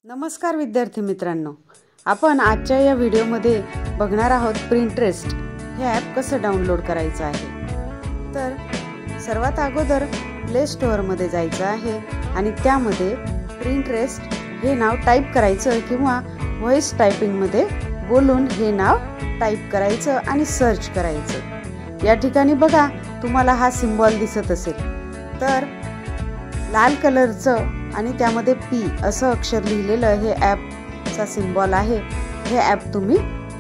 नमस्कार विद्यार्थी मित्रांनो, आपण आजच्या या व्हिडिओमध्ये बघणार आहोत प्रिंटरेस्ट हे ॲप कसं डाउनलोड करायचं आहे। तर सर्वात अगोदर प्ले स्टोअरमध्ये जायचं आहे आणि त्यामध्ये प्रिंटरेस्ट हे नाव टाईप करायचं किंवा व्हॉइस टायपिंगमध्ये बोलून हे नाव टाईप करायचं आणि सर्च करायचं। या ठिकाणी बघा तुम्हाला हा सिम्बॉल दिसत असेल, तर लाल कलरचं आणि त्यामध्ये पी असं अक्षर लिहिलेलं हे ॲपचा सिम्बॉल आहे। हे ॲप तुम्ही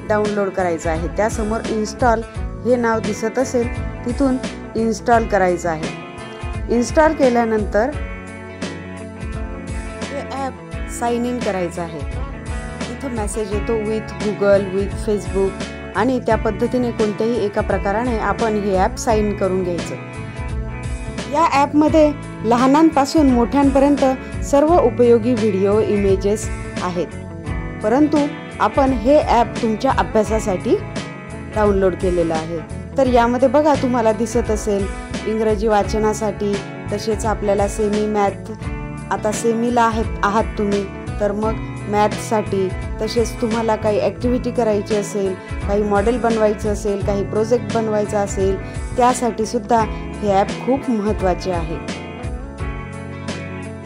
डाउनलोड करायचं आहे। त्यासमोर इन्स्टॉल हे नाव दिसत असेल, तिथून इन्स्टॉल करायचं आहे। इन्स्टॉल केल्यानंतर हे ॲप साइन इन करायचं आहे। इथं मेसेज येतो विथ गुगल, विथ फेसबुक आणि त्या पद्धतीने कोणत्याही एका प्रकाराने आपण हे ॲप साइन करून घ्यायचं। या ॲपमध्ये लहानांपासून मोठ्यांपर्यंत सर्व उपयोगी व्हिडिओ, इमेजेस आहेत, परंतु आपण हे ॲप तुमच्या अभ्यासासाठी डाउनलोड केलेलं आहे। तर यामध्ये बघा तुम्हाला दिसत असेल इंग्रजी वाचनासाठी, तसेच आपल्याला सेमी मॅथ, आता सेमीला आहात तुम्ही तर मग मॅथसाठी, तसेच तुम्हाला काही ॲक्टिव्हिटी करायची असेल, काही मॉडेल बनवायचं असेल, काही प्रोजेक्ट बनवायचा असेल, त्यासाठी सुद्धा हे ॲप खूप महत्त्वाचे आहे।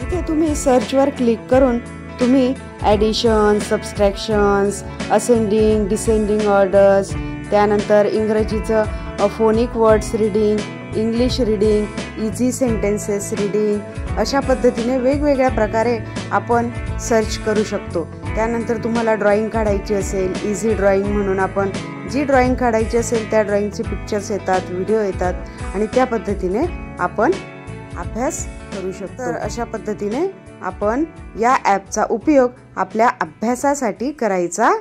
इथे तुम्ही सर्चवर क्लिक करून तुम्ही ॲडिशन, सबस्ट्रॅक्शन्स, असेंडिंग, डिसेंडिंग ऑर्डर्स, त्यानंतर इंग्रजीचं phonic words reading, English reading, easy sentences reading, अशा पद्धतीने वेगवेगळ्या प्रकारे आपण सर्च करू शकतो। त्यानंतर तुम्हाला ड्रॉइंग काढायची असेल, इझी ड्रॉइंग म्हणून आपण जी ड्रॉइंग काढायची असेल त्या ड्रॉइंगचे पिक्चर्स येतात, व्हिडिओ येतात आणि त्या पद्धतीने आपण अभ्यास करू शकतो। तर अशा पद्धतीने आपण या ॲपचा उपयोग आपल्या अभ्यासासाठी करायचा